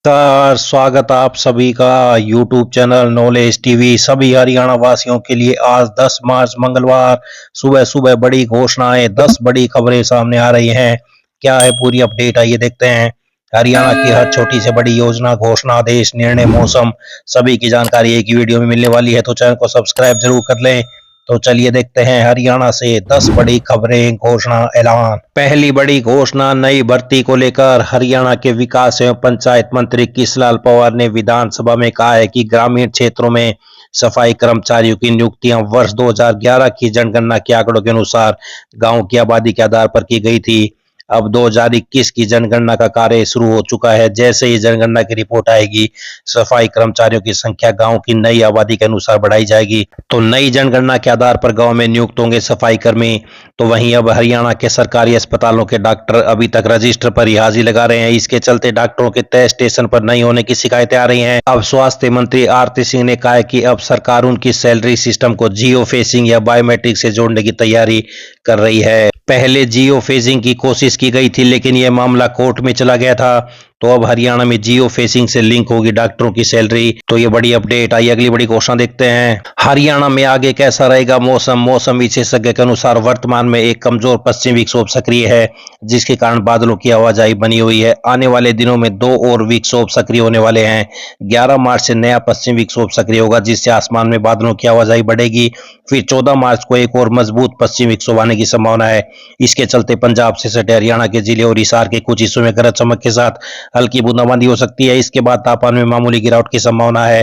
Sir, स्वागत आप सभी का यूट्यूब चैनल नॉलेज टीवी। सभी हरियाणा वासियों के लिए आज 10 मार्च मंगलवार सुबह सुबह बड़ी घोषणाएं, 10 बड़ी खबरें सामने आ रही हैं। क्या है पूरी अपडेट, आइए देखते हैं। हरियाणा की हर छोटी से बड़ी योजना, घोषणा, आदेश, निर्णय, मौसम, सभी की जानकारी एक ही वीडियो में मिलने वाली है, तो चैनल को सब्सक्राइब जरूर कर लें। तो चलिए देखते हैं हरियाणा से 10 बड़ी खबरें, घोषणा, ऐलान। पहली बड़ी घोषणा, नई भर्ती को लेकर हरियाणा के विकास एवं पंचायत मंत्री कृष्णलाल पंवार ने विधानसभा में कहा है कि ग्रामीण क्षेत्रों में सफाई कर्मचारियों की नियुक्तियां वर्ष 2011 की जनगणना के आंकड़ों के अनुसार गांव की आबादी के आधार पर की गई थी। अब 2021 की जनगणना का कार्य शुरू हो चुका है। जैसे ही जनगणना की रिपोर्ट आएगी, सफाई कर्मचारियों की संख्या गांव की नई आबादी के अनुसार बढ़ाई जाएगी। तो नई जनगणना के आधार पर गांव में नियुक्त होंगे सफाई कर्मी। तो वहीं अब हरियाणा के सरकारी अस्पतालों के डॉक्टर अभी तक रजिस्टर पर ही हाजिरी लगा रहे हैं। इसके चलते डॉक्टरों के तय स्टेशन पर नहीं होने की शिकायतें आ रही हैं। अब स्वास्थ्य मंत्री आरती सिंह ने कहा है कि अब सरकार उनकी सैलरी सिस्टम को जियो फेसिंग या बायोमेट्रिक से जोड़ने की तैयारी कर रही है। पहले जियो फेसिंग की कोशिश की गई थी, लेकिन यह मामला कोर्ट में चला गया था। तो अब हरियाणा में जियो फेसिंग से लिंक होगी डॉक्टरों की सैलरी। तो ये बड़ी अपडेट आई। अगली बड़ी घोषणा देखते हैं। हरियाणा में आगे कैसा रहेगा मौसम। मौसम विशेषज्ञ के अनुसार वर्तमान में एक कमजोर पश्चिमी विक्षोभ सक्रिय है, जिसके कारण बादलों की आवाजाही बनी हुई है। आने वाले दिनों में 2 और विक्षोभ सक्रिय होने वाले हैं। 11 मार्च से नया पश्चिमी विक्षोभ सक्रिय होगा, जिससे आसमान में बादलों की आवाजाही बढ़ेगी। फिर 14 मार्च को एक और मजबूत पश्चिमी विक्षोभ आने की संभावना है। इसके चलते पंजाब से सटे हरियाणा के जिले और हिसार के कुछ हिस्सों में गरज चमक के साथ हल्की बूंदाबांदी हो सकती है। इसके बाद तापमान में मामूली गिरावट की संभावना है।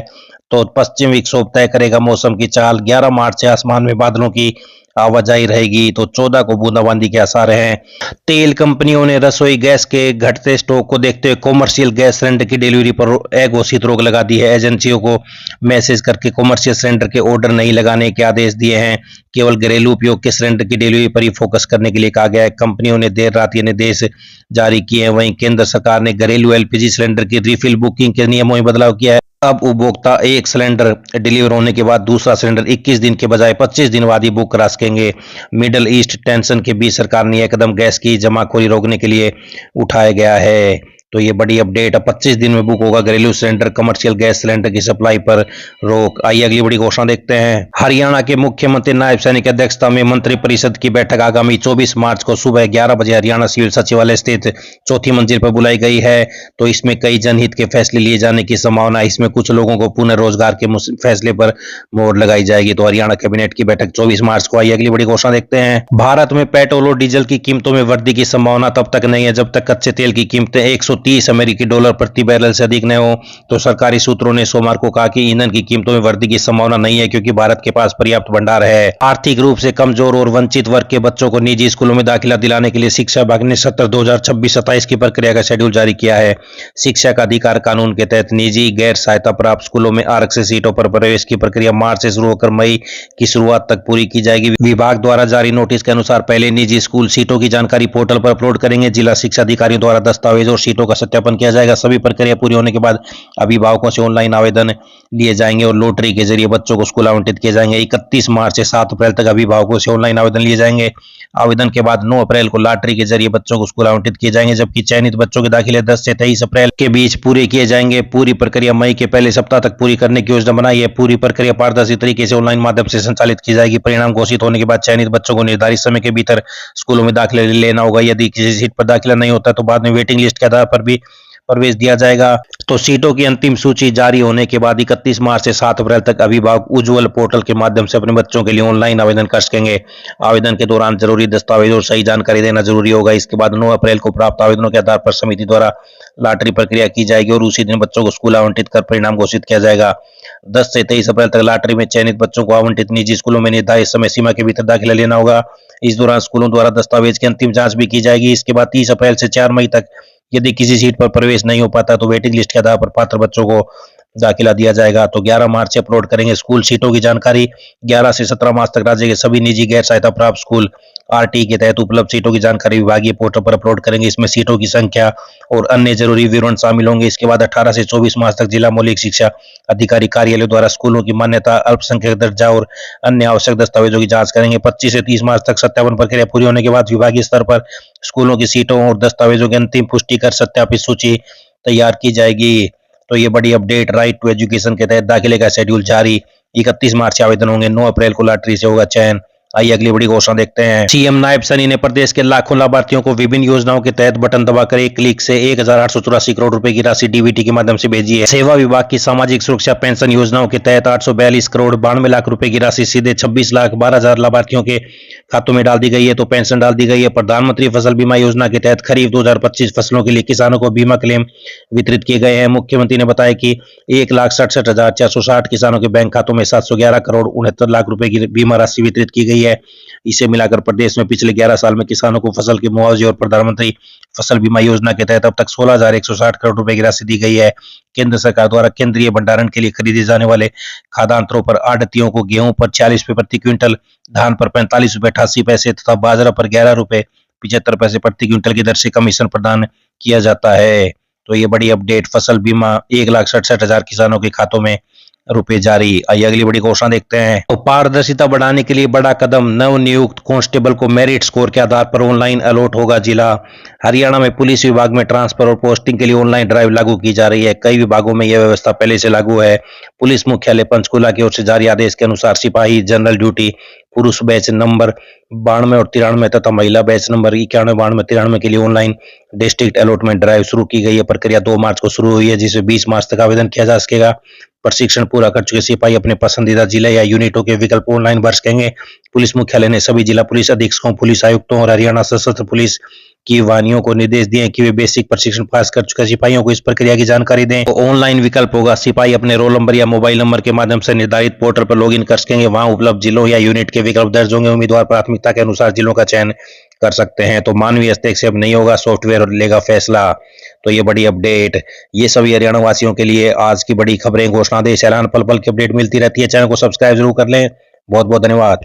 तो पश्चिम विक्षोभ तय करेगा मौसम की चाल। 11 मार्च से आसमान में बादलों की आवाजाही रहेगी। तो 14 को बूंदाबांदी के आसार हैं। तेल कंपनियों ने रसोई गैस के घटते स्टॉक को देखते हुए कॉमर्शियल गैस सिलेंडर की डिलीवरी पर अघोषित रोक लगा दी है। एजेंसियों को मैसेज करके कॉमर्शियल सिलेंडर के ऑर्डर नहीं लगाने के आदेश दिए हैं। केवल घरेलू उपयोग के सिलेंडर की डिलीवरी पर ही फोकस करने के लिए कहा गया है। कंपनियों ने देर रात ये निर्देश जारी किए हैं। वहीं केंद्र सरकार ने घरेलू एलपीजी सिलेंडर की रिफिल बुकिंग के नियमों में बदलाव किया है। अब उपभोक्ता एक सिलेंडर डिलीवर होने के बाद दूसरा सिलेंडर 21 दिन के बजाय 25 दिन बाद ही बुक करा सकेंगे। मिडल ईस्ट टेंशन के बीच सरकार ने यह कदम गैस की जमाखोरी रोकने के लिए उठाया गया है। तो ये बड़ी अपडेट। अब 25 दिन में बुक होगा घरेलू सिलेंडर। कमर्शियल गैस सिलेंडर की सप्लाई पर रोक। आइए अगली बड़ी घोषणा देखते हैं। हरियाणा के मुख्यमंत्री नायब सैनी की अध्यक्षता में मंत्रिपरिषद की बैठक आगामी 24 मार्च को सुबह 11 बजे हरियाणा सिविल सचिवालय स्थित चौथी मंजिल पर बुलाई गई है। तो इसमें कई जनहित के फैसले लिए जाने की संभावना है। इसमें कुछ लोगों को पुनः रोजगार के फैसले पर मोहर लगाई जाएगी। तो हरियाणा कैबिनेट की बैठक 24 मार्च को। आइए अगली बड़ी घोषणा देखते हैं। भारत में पेट्रोल और डीजल की कीमतों में वृद्धि की संभावना तब तक नहीं है जब तक कच्चे तेल की कीमतें 130 अमेरिकी डॉलर प्रति बैरल से अधिक न हो। तो सरकारी सूत्रों ने सोमवार को कहा कि ईंधन की कीमतों में वृद्धि की संभावना नहीं है, क्योंकि भारत के पास पर्याप्त भंडार है। आर्थिक रूप से कमजोर और वंचित वर्ग के बच्चों को निजी स्कूलों में दाखिला दिलाने के लिए शिक्षा विभाग ने सत्र 2026-27 की प्रक्रिया का शेड्यूल जारी किया है। शिक्षा का अधिकार कानून के तहत निजी गैर सहायता प्राप्त स्कूलों में आरक्षित सीटों पर प्रवेश की प्रक्रिया मार्च से शुरू होकर मई की शुरुआत तक पूरी की जाएगी। विभाग द्वारा जारी नोटिस के अनुसार पहले निजी स्कूल सीटों की जानकारी पोर्टल पर अपलोड करेंगे। जिला शिक्षा अधिकारियों द्वारा दस्तावेज और सीटों का सत्यापन किया जाएगा। सभी प्रक्रिया पूरी होने के बाद अभिभावकों से ऑनलाइन आवेदन लिए जाएंगे और लॉटरी के जरिए बच्चों को स्कूल आवंटित किए जाएंगे। 31 मार्च से 7 अप्रैल तक अभिभावकों से ऑनलाइन आवेदन लिए जाएंगे। आवेदन के बाद 9 अप्रैल को लॉटरी के जरिए बच्चों को स्कूल आवंटित किए जाएंगे, जबकि चयनित बच्चों के दाखिले 10 से 23 अप्रैल के बीच पूरे किए जाएंगे। पूरी प्रक्रिया मई के पहले सप्ताह तक पूरी करने की योजना बनाई है। पूरी प्रक्रिया पारदर्शी तरीके से ऑनलाइन माध्यम से संचालित की जाएगी। परिणाम घोषित होने के बाद चयनित बच्चों को निर्धारित समय के भीतर स्कूलों में दाखिला लेना होगा। यदि किसी सीट पर दाखिला नहीं होता तो बाद में वेटिंग लिस्ट के आधार पर भी प्रवेश दिया जाएगा। तो सीटों की अंतिम सूची जारी होने के बाद 31 मार्च से 7 अप्रैल तक अभिभावक उज्ज्वल पोर्टल के माध्यम से अपने बच्चों के लिए ऑनलाइन आवेदन कर सकेंगे। आवेदन के दौरान जरूरी दस्तावेज और सही जानकारी देना जरूरी होगा। इसके बाद 9 अप्रैल को प्राप्त आवेदनों के आधार पर समिति द्वारा लॉटरी प्रक्रिया की जाएगी और उसी दिन बच्चों को स्कूल आवंटित कर परिणाम घोषित किया जाएगा। 10 से 23 अप्रैल तक लॉटरी में चयनित बच्चों को आवंटित निजी स्कूलों में निर्धारित समय सीमा के भीतर दाखिला लेना होगा। इस दौरान स्कूलों द्वारा दस्तावेज की अंतिम जांच भी की जाएगी। इसके बाद 30 अप्रैल से 4 मई तक यदि किसी सीट पर प्रवेश नहीं हो पाता तो वेटिंग लिस्ट के आधार पर पात्र बच्चों को दाखिला दिया जाएगा। तो 11 मार्च से अपलोड करेंगे स्कूल सीटों की जानकारी। 11 से 17 मार्च तक राज्य के सभी निजी गैर सहायता प्राप्त स्कूल आरटी के तहत उपलब्ध सीटों की जानकारी विभागीय पोर्टल पर अपलोड करेंगे। इसमें सीटों की संख्या और अन्य जरूरी विवरण शामिल होंगे। इसके बाद 18 से 24 मार्च तक जिला मौलिक शिक्षा अधिकारी कार्यालय द्वारा स्कूलों की मान्यता, अल्पसंख्यक दर्जा और अन्य आवश्यक दस्तावेजों की जांच करेंगे। 25 से 30 मार्च तक सत्यापन प्रक्रिया पूरी होने के बाद विभागीय स्तर पर स्कूलों की सीटों और दस्तावेजों की अंतिम पुष्टि कर सत्यापित सूची तैयार की जाएगी। तो ये बड़ी अपडेट, राइट टू एजुकेशन के तहत दाखिले का शेड्यूल जारी, 31 मार्च से आवेदन होंगे, 9 अप्रैल को लॉटरी से होगा चयन। आइए अगली बड़ी घोषणा देखते हैं। सीएम नायब सैनी ने प्रदेश के लाखों लाभार्थियों को विभिन्न योजनाओं के तहत बटन दबाकर एक क्लिक से 1884 करोड़ रुपए की राशि डीबीटी के माध्यम से भेजी है। सेवा विभाग की सामाजिक सुरक्षा पेंशन योजनाओं के तहत 842 करोड़ 92 लाख रुपए की राशि सीधे 26,12,000 लाभार्थियों के खातों में डाल दी गई है, तो पेंशन डाल दी गई है। प्रधानमंत्री फसल बीमा योजना के तहत खरीफ 2025 फसलों के लिए किसानों को बीमा क्लेम वितरित किए गए हैं। मुख्यमंत्री ने बताया कि 1,67,460 किसानों के बैंक खातों में 711 करोड़ 69 लाख रुपए की बीमा राशि वितरित की गई है। इसे मिलाकर प्रदेश में पिछले 11 साल में किसानों को फसल के मुआवजे और प्रधानमंत्री फसल बीमा योजना के तहत अब तक 16,160 करोड़ रुपए की राशि दी गई है। केंद्र सरकार द्वारा केंद्रीय भंडारण के लिए खरीदे जाने वाले खाद्यान्नों पर आढ़तियों को गेहूं पर 40 रुपए प्रति क्विंटल, धान पर 45 रुपए 88 पैसे तथा बाजरा पर 11 रुपए 75 पैसे प्रति क्विंटल की दर से कमीशन प्रदान किया जाता है। तो ये बड़ी अपडेट, फसल बीमा 1,67,000 किसानों के खातों में रुपए जारी। आइए अगली बड़ी घोषणा देखते हैं। तो पारदर्शिता बढ़ाने के लिए बड़ा कदम, नवनियुक्त कांस्टेबल को मेरिट स्कोर के आधार पर ऑनलाइन अलॉट होगा जिला। हरियाणा में पुलिस विभाग में ट्रांसफर और पोस्टिंग के लिए ऑनलाइन ड्राइव लागू की जा रही है। कई विभागों में यह व्यवस्था पहले से लागू है। पुलिस मुख्यालय पंचकुला की ओर से जारी आदेश के अनुसार सिपाही जनरल ड्यूटी पुरुष बैच नंबर 92 और 93 तथा महिला बैच नंबर 91, 92, 93 के लिए ऑनलाइन डिस्ट्रिक्ट अलॉटमेंट ड्राइव शुरू की गई है। प्रक्रिया 2 मार्च को शुरू हुई है, जिसमें 20 मार्च तक आवेदन किया जा सकेगा। प्रशिक्षण पूरा कर चुके सिपाही अपने पसंदीदा जिले या यूनिटों के विकल्प ऑनलाइन भर सकेंगे। पुलिस मुख्यालय ने सभी जिला पुलिस अधीक्षकों, पुलिस आयुक्तों और हरियाणा सशस्त्र पुलिस की वाहिनियों को निर्देश दिए कि वे बेसिक प्रशिक्षण पास कर चुके सिपाहियों को इस प्रक्रिया की जानकारी दें। तो ऑनलाइन विकल्प होगा, सिपाही अपने रोल नंबर या मोबाइल नंबर के माध्यम से निर्धारित पोर्टल पर लॉगिन कर सकेंगे। वहां उपलब्ध जिलों या यूनिट के विकल्प दर्ज होंगे। उम्मीदवार प्राथमिकता के अनुसार जिलों का चयन कर सकते हैं। तो मानवीय हस्तक्षेप नहीं होगा, सॉफ्टवेयर लेगा फैसला। तो ये बड़ी अपडेट, ये सभी हरियाणा वासियों के लिए आज की बड़ी खबरें, घोषणा, आदेश, ऐलान, पल पल की अपडेट मिलती रहती है। चैनल को सब्सक्राइब जरूर कर लें। बहुत बहुत धन्यवाद।